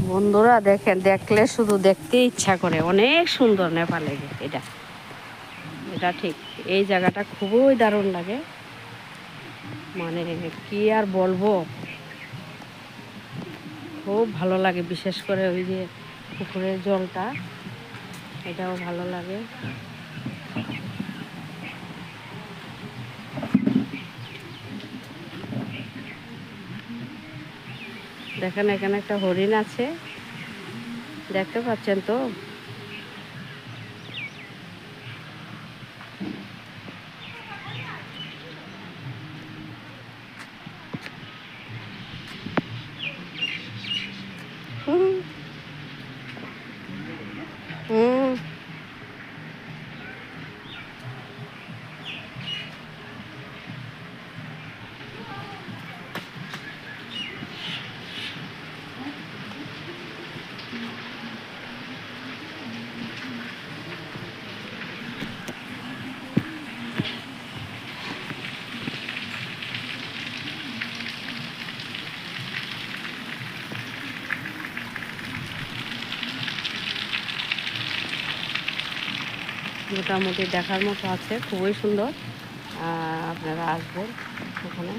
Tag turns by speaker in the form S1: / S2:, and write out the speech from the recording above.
S1: বন্ধুরা দেখেন, দেখলে শুধু দেখতে ইচ্ছা করে। অনেক সুন্দর নেপালে এটা এটা ঠিক এই জায়গাটা খুবই দারুণ লাগে। মানে কি আর বলবো, খুব ভালো লাগে। বিশেষ করে ওই যে পুকুরের জলটা, এটাও ভালো লাগে। দেখেন এখানে একটা হরিণ আছে, দেখতে পাচ্ছেন তো? হুম হুম। মোটামুটি দেখার মতো আছে, খুবই সুন্দর। আপনারা আসবেন ওখানে।